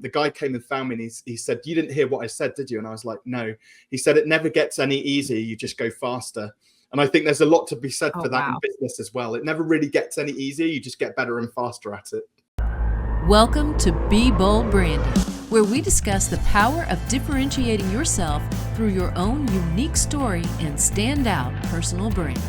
the guy came and found me and he said, "You didn't hear what I said, did you?" And I was like, "No." He said, "It never gets any easier. You just go faster." And I think there's a lot to be said for that in business as well. It never really gets any easier. You just get better and faster at it. Welcome to Be Bold Branding, where we discuss the power of differentiating yourself through your own unique story and standout personal brand.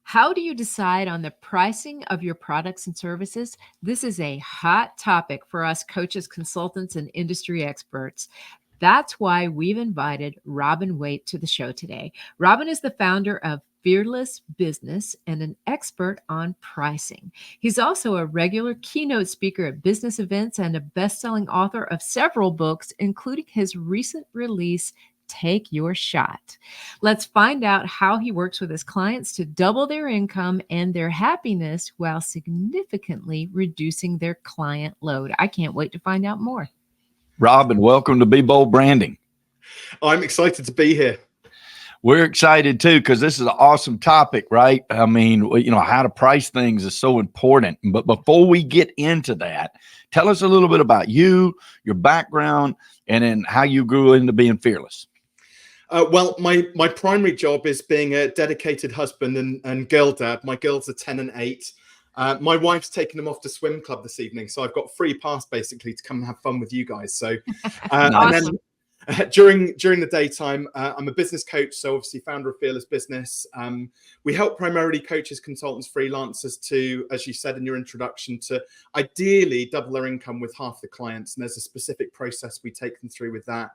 How do you decide on the pricing of your products and services? This is a hot topic for us coaches, consultants, and industry experts. That's why we've invited Robin Waite to the show today. Robin is the founder of Fearless Business and an expert on pricing. He's also a regular keynote speaker at business events and a best-selling author of several books, including his recent release, Take Your Shot. Let's find out how he works with his clients to double their income and their happiness while significantly reducing their client load. I can't wait to find out more. Robin, welcome to Be Bold Branding. I'm excited to be here. We're excited too, because this is an awesome topic, right? I mean, how to price things is so important. But before we get into that, tell us a little bit about you, your background, and then how you grew into being fearless. Well, my primary job is being a dedicated husband and girl dad. My girls are 10 and 8. My wife's taking them off to swim club this evening, so I've got free pass basically to come and have fun with you guys. So, Awesome. And then during the daytime, I'm a business coach, so obviously founder of Fearless Business. We help primarily coaches, consultants, freelancers to, as you said in your introduction, to ideally double their income with half the clients. And there's a specific process we take them through with that.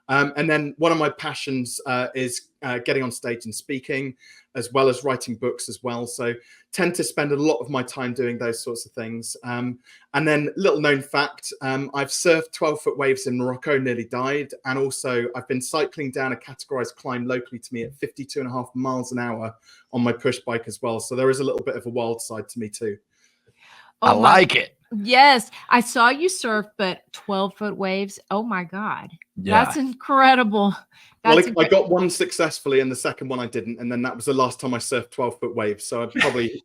And then one of my passions is getting on stage and speaking, as well as writing books as well. So tend to spend a lot of my time doing those sorts of things. And then little known fact, I've surfed 12-foot waves in Morocco, nearly died. And also I've been cycling down a categorized climb locally to me at 52.5 miles an hour on my push bike as well. So there is a little bit of a wild side to me too. I like it. Yes, I saw you surf, but 12-foot waves. Oh my God. Yeah. That's incredible. I got one successfully and the second one I didn't. And then that was the last time I surfed 12-foot waves. So I'd probably,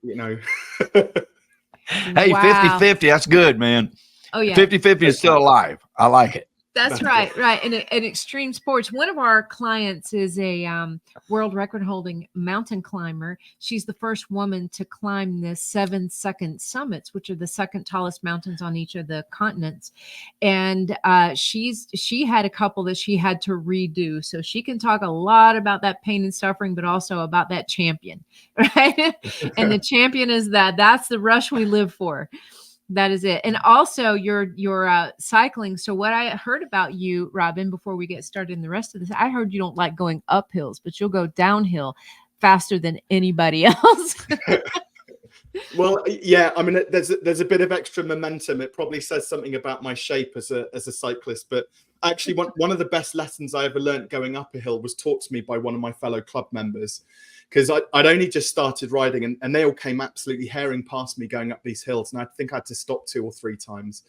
Hey, Wow. 50-50, that's good, man. Oh yeah. 50-50 is still alive. I like it. That's right. And in extreme sports, one of our clients is a world record holding mountain climber. She's the first woman to climb the 7 second summits, which are the second tallest mountains on each of the continents. And she had a couple that she had to redo. So she can talk a lot about that pain and suffering, but also about that champion, right? And the champion is that's the rush we live for. That is it. And also you're cycling. So what I heard about you, Robin, before we get started in the rest of this, I heard you don't like going up hills, but you'll go downhill faster than anybody else. Well, yeah, I mean, there's a bit of extra momentum. It probably says something about my shape as a cyclist, but actually one of the best lessons I ever learned going up a hill was taught to me by one of my fellow club members, because I'd only just started riding and they all came absolutely herring past me going up these hills. And I think I had to stop 2 or 3 times.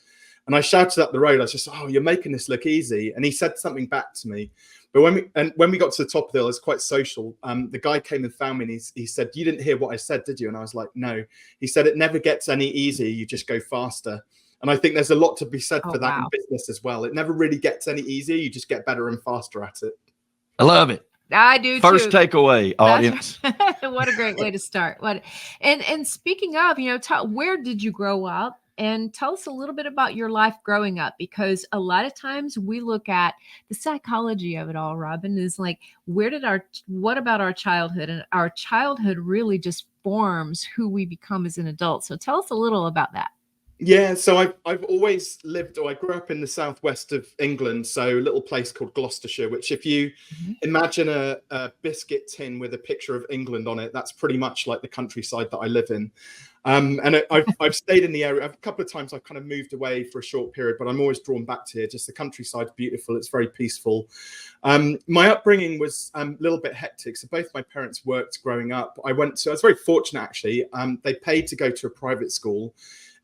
And I shouted up the road, I was just, "Oh, you're making this look easy." And he said something back to me. But when we got to the top of the hill, it's quite social. The guy came and found me and he said, "You didn't hear what I said, did you?" And I was like, "No." He said, "It never gets any easier. You just go faster." And I think there's a lot to be said for that in business as well. It never really gets any easier. You just get better and faster at it. I love it. I do too. First takeaway, audience. What a great way to start. And speaking of, where did you grow up? And tell us a little bit about your life growing up, because a lot of times we look at the psychology of it all, Robin, is like, what about our childhood? And our childhood really just forms who we become as an adult. So tell us a little about that. Yeah, so I've always lived, or I grew up in the southwest of England, so a little place called Gloucestershire, which if you imagine a biscuit tin with a picture of England on it, that's pretty much like the countryside that I live in. And I've stayed in the area. A couple of times I've kind of moved away for a short period, but I'm always drawn back to here. Just the countryside's beautiful. It's very peaceful. My upbringing was a little bit hectic. So both my parents worked growing up. I was very fortunate, actually. They paid to go to a private school.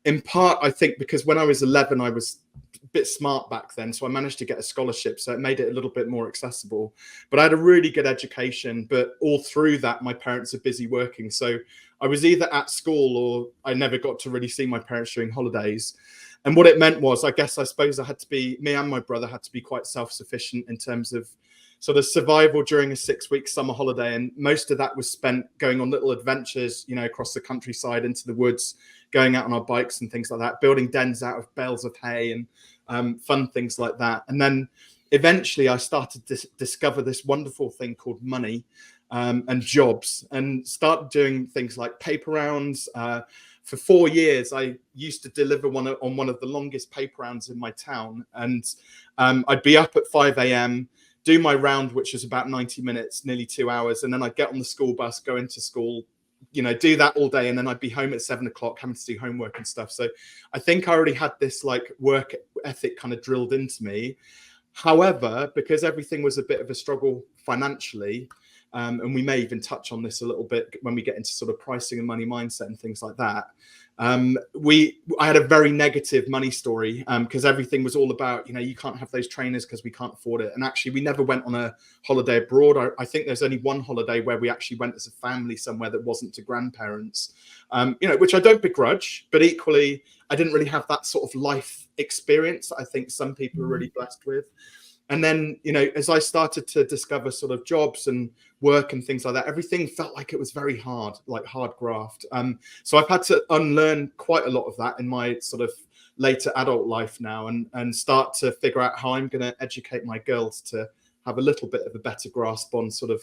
In part, I think, because when I was 11, I was a bit smart back then. So I managed to get a scholarship. So it made it a little bit more accessible. But I had a really good education. But all through that, my parents are busy working. So I was either at school or I never got to really see my parents during holidays. And what it meant was, I suppose me and my brother had to be quite self-sufficient in terms of sort of survival during a 6-week summer holiday. And most of that was spent going on little adventures, across the countryside, into the woods, going out on our bikes and things like that, building dens out of bales of hay and fun things like that. And then eventually I started to discover this wonderful thing called money and jobs, and started doing things like paper rounds. For 4 years, I used to deliver on one of the longest paper rounds in my town. And I'd be up at 5 a.m., do my round, which was about 90 minutes, nearly 2 hours. And then I'd get on the school bus, go into school, do that all day. And then I'd be home at 7 o'clock having to do homework and stuff. So I think I already had this like work ethic kind of drilled into me. However, because everything was a bit of a struggle financially, and we may even touch on this a little bit when we get into sort of pricing and money mindset and things like that. I had a very negative money story because everything was all about, you can't have those trainers because we can't afford it. And actually, we never went on a holiday abroad. I think there's only one holiday where we actually went as a family somewhere that wasn't to grandparents, which I don't begrudge, but equally, I didn't really have that sort of life experience that I think some people are really blessed with. And then, as I started to discover sort of jobs and work and things like that, everything felt like it was very hard, like hard graft. So I've had to unlearn quite a lot of that in my sort of later adult life now, and start to figure out how I'm going to educate my girls to have a little bit of a better grasp on sort of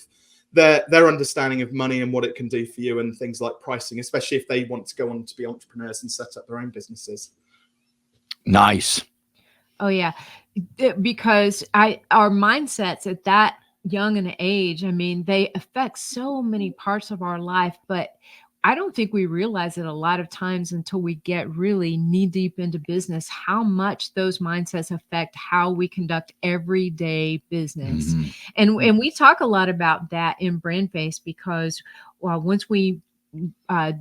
their understanding of money and what it can do for you, and things like pricing, especially if they want to go on to be entrepreneurs and set up their own businesses. Nice. Oh, yeah. Because our mindsets at that young an age, I mean, they affect so many parts of our life, but I don't think we realize it a lot of times until we get really knee deep into business, how much those mindsets affect how we conduct everyday business. Mm-hmm. And we talk a lot about that in BrandFace, because once we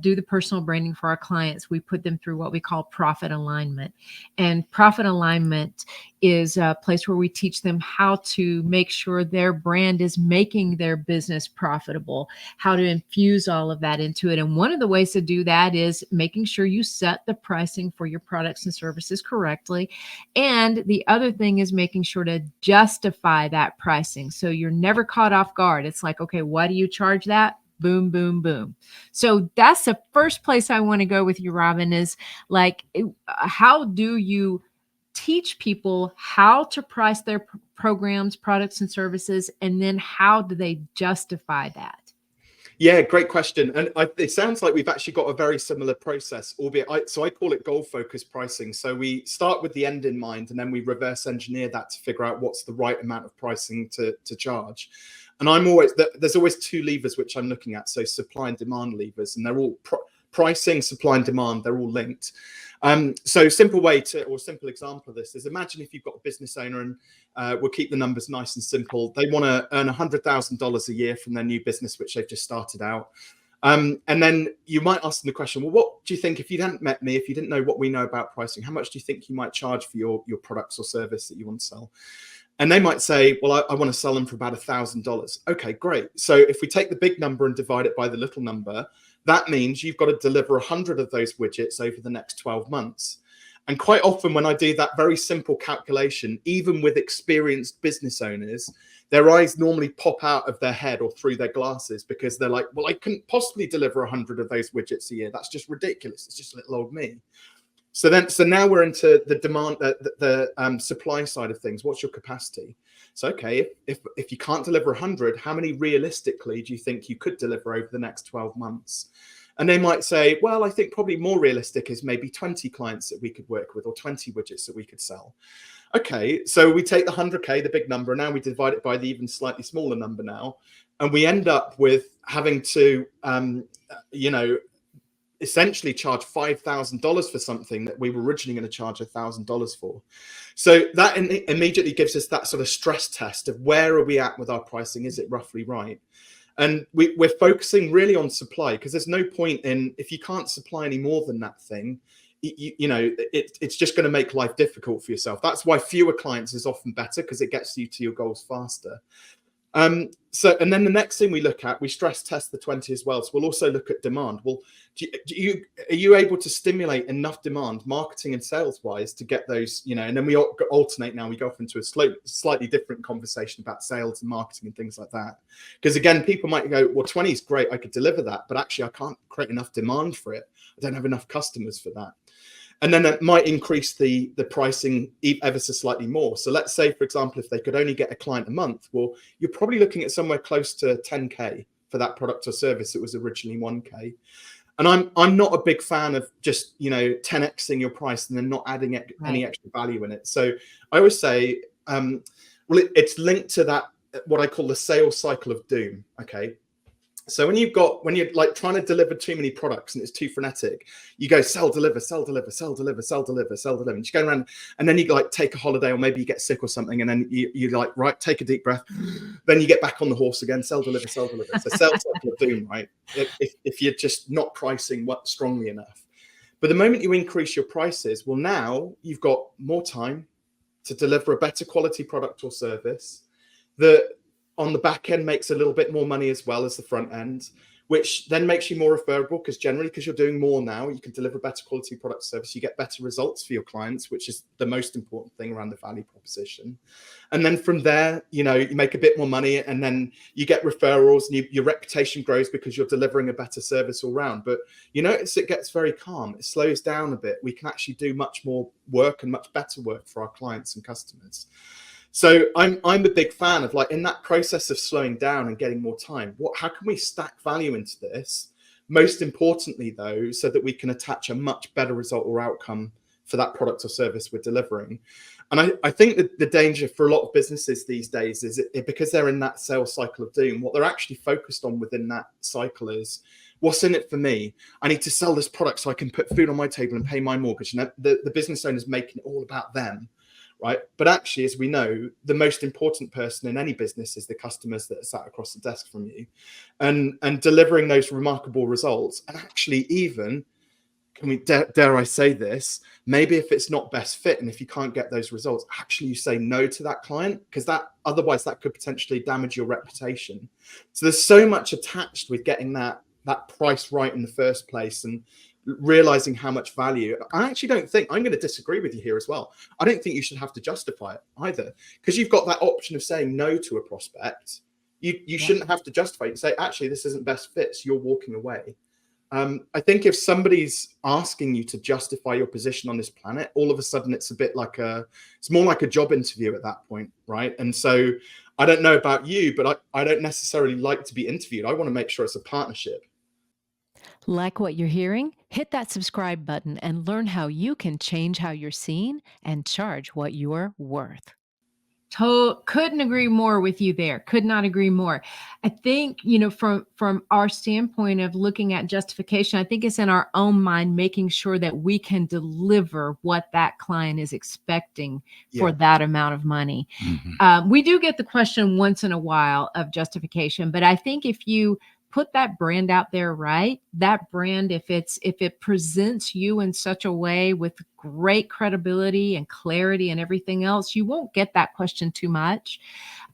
do the personal branding for our clients, we put them through what we call profit alignment. And profit alignment is a place where we teach them how to make sure their brand is making their business profitable, how to infuse all of that into it. And one of the ways to do that is making sure you set the pricing for your products and services correctly. And the other thing is making sure to justify that pricing, so you're never caught off guard. It's like, okay, why do you charge that? Boom, boom, boom. So that's the first place I want to go with you, Robin, is like, how do you teach people how to price their programs, products, and services? And then how do they justify that? Yeah, great question. And it sounds like we've actually got a very similar process, albeit I call it goal-focused pricing. So we start with the end in mind, and then we reverse engineer that to figure out what's the right amount of pricing to charge. And there's always two levers which I'm looking at. So supply and demand levers, and they're all pricing, supply and demand, they're all linked. So simple example of this is, imagine if you've got a business owner, and we'll keep the numbers nice and simple. They want to earn $100,000 a year from their new business, which they've just started out. And then you might ask them the question, well, what do you think, if you hadn't met me, if you didn't know what we know about pricing, how much do you think you might charge for your products or service that you want to sell? And they might say, well, I want to sell them for about $1,000. Okay, great. So if we take the big number and divide it by the little number, that means you've got to deliver 100 of those widgets over the next 12 months. And quite often when I do that very simple calculation, even with experienced business owners, their eyes normally pop out of their head or through their glasses, because they're like, well, I couldn't possibly deliver 100 of those widgets a year. That's just ridiculous. It's just little old me. So now we're into the demand, the supply side of things. What's your capacity? So, okay, if you can't deliver 100, how many realistically do you think you could deliver over the next 12 months? And they might say, well, I think probably more realistic is maybe 20 clients that we could work with, or 20 widgets that we could sell. Okay, so we take the 100K, the big number, and now we divide it by the even slightly smaller number now. And we end up with having to, essentially charge $5,000 for something that we were originally going to charge $1,000 for. So that immediately gives us that sort of stress test of where are we at with our pricing? Is it roughly right? And we're focusing really on supply, because there's no point in, if you can't supply any more than that thing, it's just going to make life difficult for yourself. That's why fewer clients is often better, because it gets you to your goals faster. So, and then the next thing we look at, we stress test the 20 as well. So we'll also look at demand. Well, are you able to stimulate enough demand, marketing and sales wise, to get those, and then we alternate now, we go off into a slightly different conversation about sales and marketing and things like that. Because again, people might go, well, 20 is great, I could deliver that, but actually I can't create enough demand for it. I don't have enough customers for that. And then that might increase the pricing ever so slightly more. So let's say, for example, if they could only get a client a month, well, you're probably looking at somewhere close to 10K for that product or service that was originally 1K. And I'm not a big fan of just, 10xing your price and then not adding any extra value in it. So I always say, it's linked to that, what I call the sales cycle of doom. Okay. So when you're like trying to deliver too many products and it's too frenetic, you go sell, deliver, sell, deliver, sell, deliver, sell, deliver, sell, deliver. And you go around and then you like take a holiday, or maybe you get sick or something. And then you like, right, take a deep breath. Then you get back on the horse again, sell, deliver, sell, deliver. So sales cycle of doom, right? If you're just not pricing strongly enough. But the moment you increase your prices, well, now you've got more time to deliver a better quality product or service that on the back end makes a little bit more money as well as the front end, which then makes you more referable because you're doing more now, you can deliver better quality product service, you get better results for your clients, which is the most important thing around the value proposition. And then from there, you make a bit more money and then you get referrals and your reputation grows because you're delivering a better service all round. But you notice it gets very calm, it slows down a bit. We can actually do much more work and much better work for our clients and customers. So I'm a big fan of, like, in that process of slowing down and getting more time, how can we stack value into this? Most importantly, though, so that we can attach a much better result or outcome for that product or service we're delivering. And I think that the danger for a lot of businesses these days is because they're in that sales cycle of doom, what they're actually focused on within that cycle is, what's in it for me? I need to sell this product so I can put food on my table and pay my mortgage. And the business owner's making it all about them. Right. But actually, as we know, the most important person in any business is the customers that are sat across the desk from you, and delivering those remarkable results. And actually, even, dare I say this, maybe if it's not best fit and if you can't get those results, actually you say no to that client, because otherwise that could potentially damage your reputation. So there's so much attached with getting that price right in the first place and realizing how much value. I actually don't think, I'm going to disagree with you here as well. I don't think you should have to justify it either, because you've got that option of saying no to a prospect. You shouldn't have to justify it and say, actually, this isn't best fit, so you're walking away. I think if somebody's asking you to justify your position on this planet, all of a sudden it's more like a job interview at that point, right? And so I don't know about you, but I don't necessarily like to be interviewed. I want to make sure it's a partnership. Like what you're hearing? Hit that subscribe button and learn how you can change how you're seen and charge what you're worth. Couldn't agree more with you there. Could not agree more. I think, from our standpoint of looking at justification, I think it's in our own mind, making sure that we can deliver what that client is expecting for that amount of money. Mm-hmm. We do get the question once in a while of justification, but I think if you put that brand out there, right? That brand, if it presents you in such a way with great credibility and clarity and everything else, you won't get that question too much.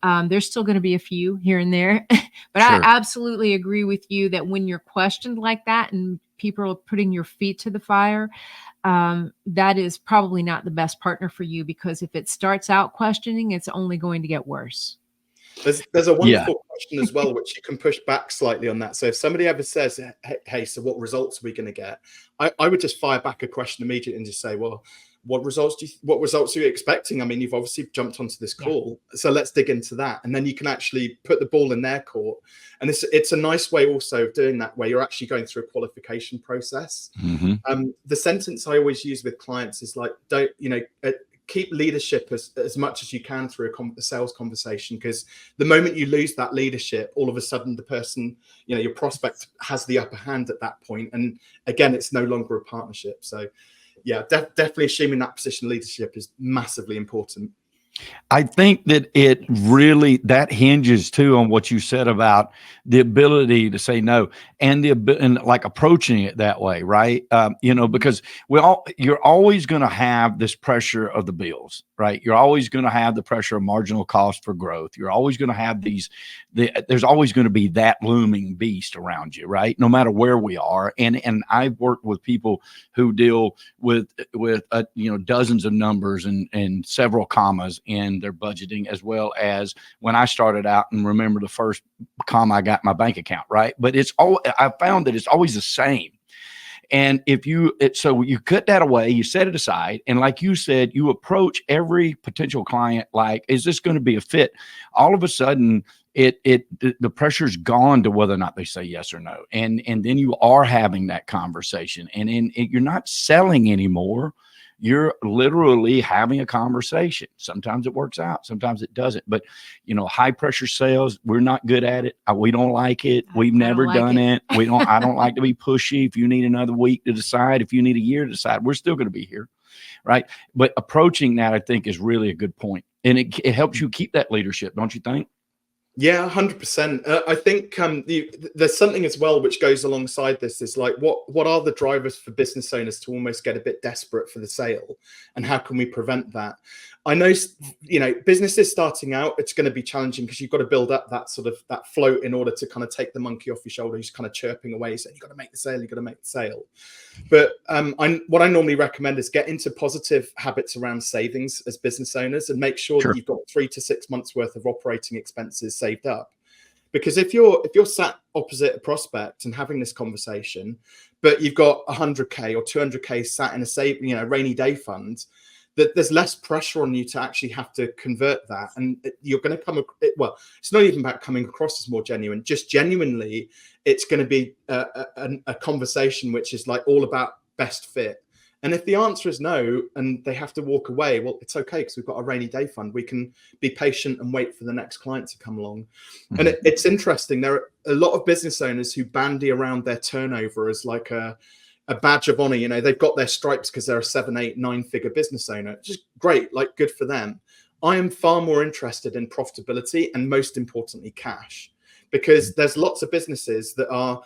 There's still going to be a few here and there, but sure. I absolutely agree with you that when you're questioned like that and people are putting your feet to the fire, that is probably not the best partner for you, because if it starts out questioning, it's only going to get worse. There's a wonderful question as well, which you can push back slightly on that. So if somebody ever says, hey, so what results are we going to get? I would just fire back a question immediately and just say, well, what results are you expecting? I mean, you've obviously jumped onto this call, so let's dig into that. And then you can actually put the ball in their court. And it's a nice way also of doing that, where you're actually going through a qualification process. Mm-hmm. The sentence I always use with clients is like, keep leadership as much as you can through a sales conversation, because the moment you lose that leadership, all of a sudden the person, your prospect has the upper hand at that point. And again, it's no longer a partnership. So yeah, definitely assuming that position of leadership is massively important. I think that it really, that hinges too on what you said about the ability to say no and and like approaching it that way, right? Because you're always going to have this pressure of the bills, right? You're always going to have the pressure of marginal cost for growth. You're always going to have there's always going to be that looming beast around you, right? No matter where we are. And I've worked with people who deal with dozens of numbers and several commas in their budgeting, as well as when I started out and remember the first comma I got in my bank account, right? But I found that it's always the same. And so you cut that away, you set it aside. And like you said, you approach every potential client like, is this going to be a fit? All of a sudden, the pressure's gone to whether or not they say yes or no. And then you are having that conversation, and you're not selling anymore. You're literally having a conversation. Sometimes it works out, sometimes it doesn't. But high pressure sales, we're not good at it. We don't like it. We've never done it. I don't like to be pushy. If you need another week to decide, if you need a year to decide, we're still going to be here, right? But approaching that, I think, is really a good point, and it helps you keep that leadership, don't you think? Yeah, 100%. I think there's something as well which goes alongside this, is like what are the drivers for business owners to almost get a bit desperate for the sale, and how can we prevent that? I know, businesses starting out, it's going to be challenging because you've got to build up that float in order to kind of take the monkey off your shoulder. Who's kind of chirping away saying, you've got to make the sale, you've got to make the sale. But what I normally recommend is get into positive habits around savings as business owners, and make sure that you've got 3 to 6 months worth of operating expenses saved up. Because if you're sat opposite a prospect and having this conversation, but you've got 100K or 200K sat in a rainy day fund, that there's less pressure on you to actually have to convert that. And you're going to it's not even about coming across as more genuine, just genuinely, it's going to be a conversation which is like all about best fit. And if the answer is no, and they have to walk away, well, it's okay, because we've got a rainy day fund. We can be patient and wait for the next client to come along. Mm-hmm. And it's interesting. There are a lot of business owners who bandy around their turnover as like a badge of honor. They've got their stripes because they're a 7, 8, 9-figure business owner. Just great, like good for them. I am far more interested in profitability and, most importantly, cash, because there's lots of businesses that are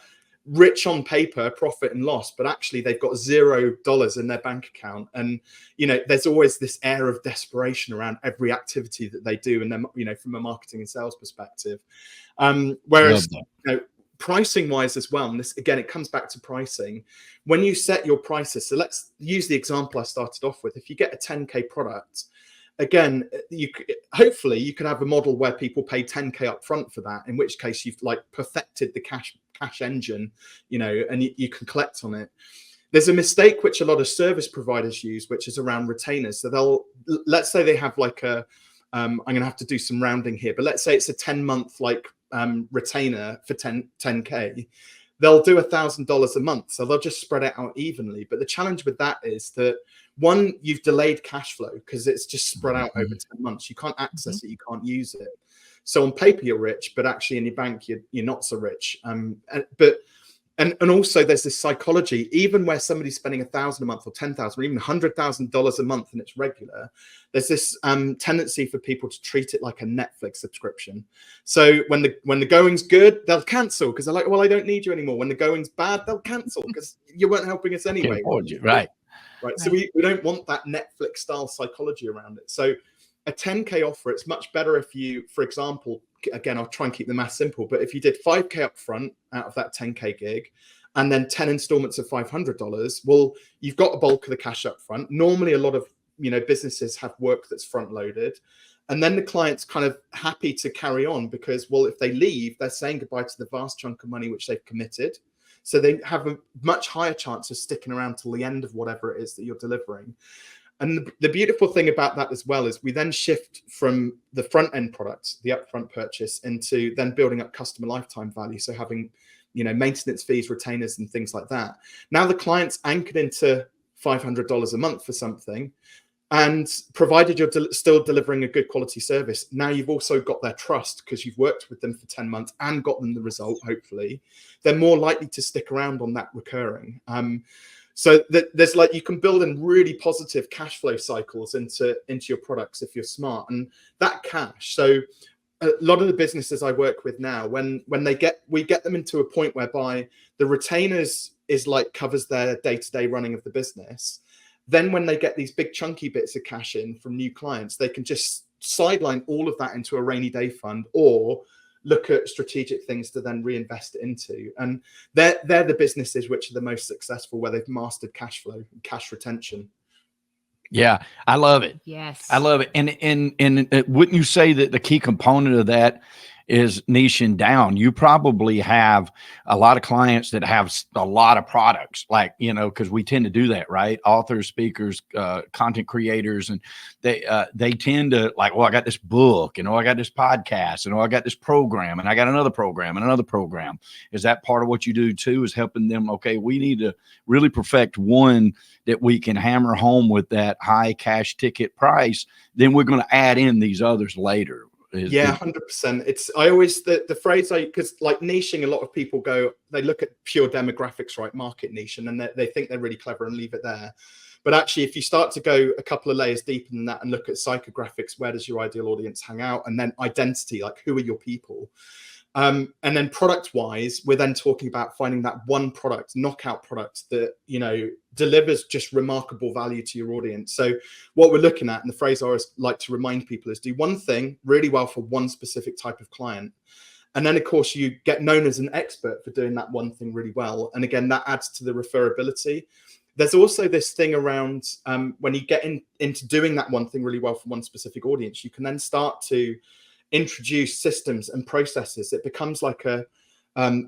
rich on paper, profit and loss, but actually they've got $0 in their bank account. And, there's always this air of desperation around every activity that they do. And then, from a marketing and sales perspective, whereas, pricing wise as well, and this again, it comes back to pricing. When you set your prices, so let's use the example I started off with. If you get a 10K product, again, hopefully you could have a model where people pay 10K up front for that, in which case you've like perfected the cash engine, and you can collect on it. There's a mistake which a lot of service providers use, which is around retainers. So let's say they have like I'm going to have to do some rounding here, but let's say it's a 10-month retainer for 10K. They'll do $1,000 a month, so they'll just spread it out evenly. But the challenge with that is that, one, you've delayed cash flow because it's just spread out over 10 months. You can't access it, you can't use it. So on paper you're rich, but actually in your bank you're not so rich. And also there's this psychology, even where somebody's spending $1,000 a month or $10,000 or even $100,000 a month and it's regular, there's this tendency for people to treat it like a Netflix subscription. So when the going's good, they'll cancel because they're like, well, I don't need you anymore. When the going's bad, they'll cancel because you weren't helping us anyway. Right. So we don't want that Netflix style psychology around it. So a 10K offer, it's much better if you, for example, again, I'll try and keep the math simple, but if you did 5K up front out of that 10K gig and then 10 installments of $500, well, you've got a bulk of the cash up front. Normally, a lot of businesses have work that's front loaded. And then the client's kind of happy to carry on because, well, if they leave, they're saying goodbye to the vast chunk of money which they've committed. So they have a much higher chance of sticking around till the end of whatever it is that you're delivering. And the beautiful thing about that as well is we then shift from the front end product, the upfront purchase, into then building up customer lifetime value. So having, maintenance fees, retainers and things like that. Now the client's anchored into $500 a month for something. And provided you're still delivering a good quality service, now you've also got their trust because you've worked with them for 10 months and got them the result, hopefully. They're more likely to stick around on that recurring. So that there's like, you can build in really positive cash flow cycles into your products if you're smart. And that cash, so a lot of the businesses I work with now, when we get them into a point whereby the retainers is like covers their day-to-day running of the business. Then when they get these big chunky bits of cash in from new clients, they can just sideline all of that into a rainy day fund, or look at strategic things to then reinvest it into. And they're the businesses which are the most successful, where they've mastered cash flow and cash retention. Yeah, I love it. Yes. I love it. And wouldn't you say that the key component of that is niching down? You probably have a lot of clients that have a lot of products, like, because we tend to do that, right? Authors, speakers, content creators, and they tend to like, well, I got this book, I got this podcast, I got this program, and I got another program and another program. Is that part of what you do too, is helping them? Okay, we need to really perfect one that we can hammer home with that high cash ticket price. Then we're going to add in these others later. Yeah, 100%. It's, I always, the phrase, because like niching, a lot of people they look at pure demographics, right? Market niche, and then they think they're really clever and leave it there. But actually, if you start to go a couple of layers deeper than that and look at psychographics, where does your ideal audience hang out? And then identity, like who are your people? And then product wise, we're then talking about finding that one product, knockout product that, delivers just remarkable value to your audience. So what we're looking at, and the phrase I always like to remind people, is do one thing really well for one specific type of client. And then of course you get known as an expert for doing that one thing really well. And again, that adds to the referability. There's also this thing around when you get into doing that one thing really well for one specific audience, you can then start to introduce systems and processes. It becomes like a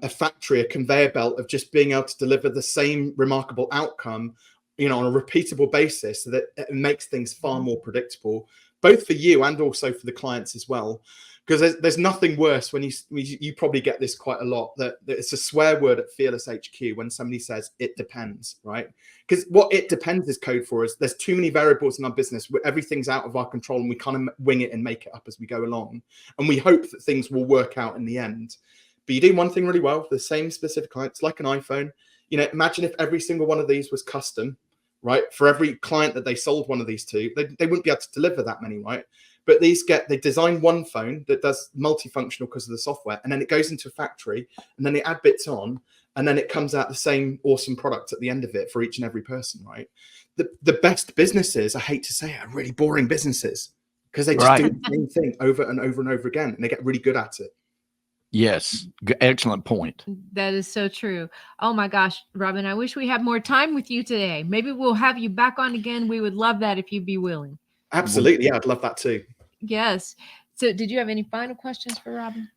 factory, a conveyor belt of just being able to deliver the same remarkable outcome, on a repeatable basis, so that it makes things far more predictable, both for you and also for the clients as well. Because there's nothing worse when you probably get this quite a lot, that it's a swear word at Fearless HQ when somebody says it depends, right? Because what it depends is code for us. There's too many variables in our business where everything's out of our control, and we kind of wing it and make it up as we go along. And we hope that things will work out in the end. But you do one thing really well for the same specific client. It's like an iPhone. Imagine if every single one of these was custom, right? For every client that they sold one of these to, they wouldn't be able to deliver that many, right? But they design one phone that does multifunctional because of the software, and then it goes into a factory, and then they add bits on, and then it comes out the same awesome product at the end of it for each and every person, right? The best businesses, I hate to say it, are really boring businesses, because they just do the same thing over and over and over again, and they get really good at it. Yes. Excellent point. That is so true. Oh my gosh, Robin, I wish we had more time with you today. Maybe we'll have you back on again. We would love that if you'd be willing. Absolutely. Yeah, I'd love that too. Yes. So did you have any final questions for Robin?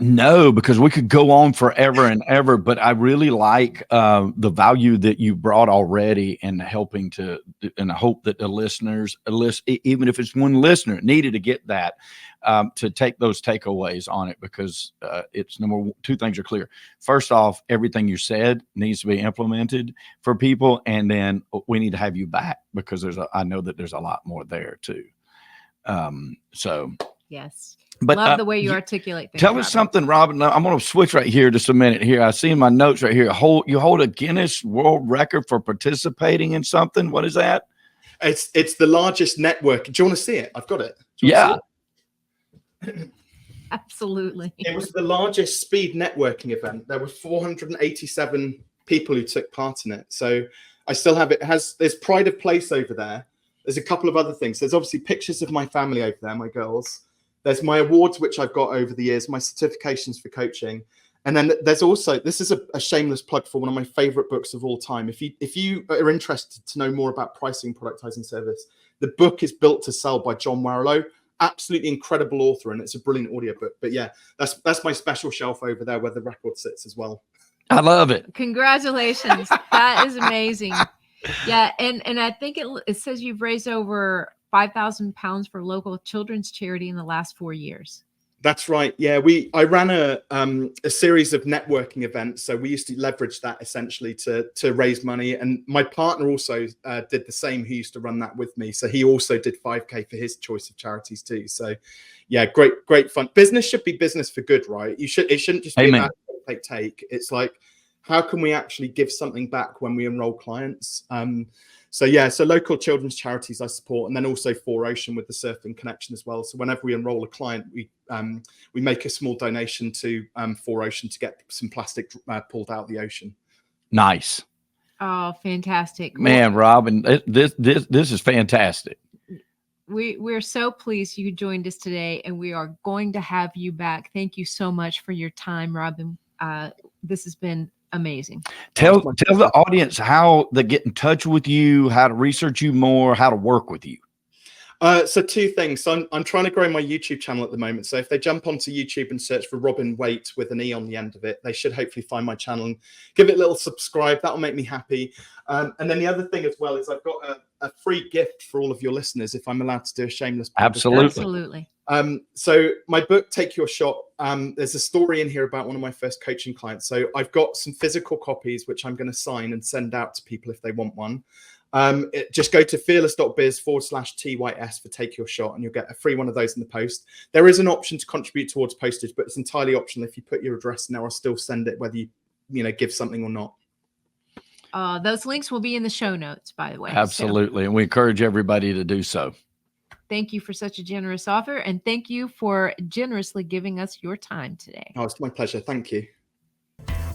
No, because we could go on forever and ever, but I really like the value that you brought already in helping to, and I hope that the listeners, even if it's one listener, needed to get that, to take those takeaways on it, because it's two things are clear. First off, everything you said needs to be implemented for people. And then we need to have you back, because I know that there's a lot more there too. Yes. But love the way you articulate things. Tell us something, Robin. I'm going to switch right here just a minute here. I see in my notes right here, you hold a Guinness World Record for participating in something. What is that? It's the largest network. Do you want to see it? I've got it. Yeah. Absolutely. It was the largest speed networking event. There were 487 people who took part in it. So I still have it. There's pride of place over there. There's a couple of other things. There's obviously pictures of my family over there, my girls. There's my awards, which I've got over the years, my certifications for coaching. And then there's also, this is a shameless plug for one of my favorite books of all time. If you are interested to know more about pricing, productizing service, the book is Built to Sell by John Warrillow. Absolutely incredible author, and it's a brilliant audiobook. But yeah, that's my special shelf over there where the record sits as well. I love it. Congratulations. That is amazing. Yeah, and I think it says you've raised over £5,000 for local children's charity in the last 4 years. That's right. Yeah, I ran a series of networking events, so we used to leverage that essentially to raise money. And my partner also did the same. He used to run that with me, so he also did 5K for his choice of charities too. So, yeah, great fun. Business should be business for good, right? It shouldn't just be about take. It's like how can we actually give something back when we enroll clients? So local children's charities I support, and then also 4Ocean with the Surfing Connection as well. So whenever we enroll a client, we make a small donation to 4Ocean to get some plastic pulled out of the ocean. Nice. Oh, fantastic. Man, Robin, this is fantastic. We're so pleased you joined us today, and we are going to have you back. Thank you so much for your time, Robin. This has been amazing. Tell the audience how they get in touch with you, how to research you more, how to work with you. So two things. So I'm trying to grow my YouTube channel at the moment. So if they jump onto YouTube and search for Robin Waite with an E on the end of it, they should hopefully find my channel and give it a little subscribe. That'll make me happy. And then the other thing as well is I've got a free gift for all of your listeners, if I'm allowed to do a shameless plug. Absolutely. So my book, Take Your Shot, there's a story in here about one of my first coaching clients. So I've got some physical copies, which I'm going to sign and send out to people if they want one. Just go to fearless.biz/TYS for Take Your Shot, and you'll get a free one of those in the post. There is an option to contribute towards postage, but it's entirely optional. If you put your address in there, I'll still send it, whether you give something or not. Those links will be in the show notes, by the way. Absolutely. And we encourage everybody to do so. Thank you for such a generous offer, and thank you for generously giving us your time today. Oh, it's my pleasure. Thank you.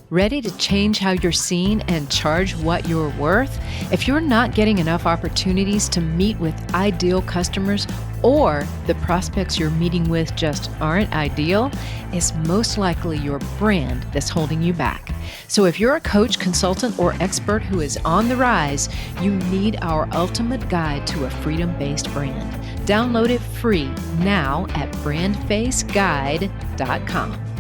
Ready to change how you're seen and charge what you're worth? If you're not getting enough opportunities to meet with ideal customers, or the prospects you're meeting with just aren't ideal, it's most likely your brand that's holding you back. So if you're a coach, consultant, or expert who is on the rise, you need our ultimate guide to a freedom-based brand. Download it free now at BrandFaceGuide.com.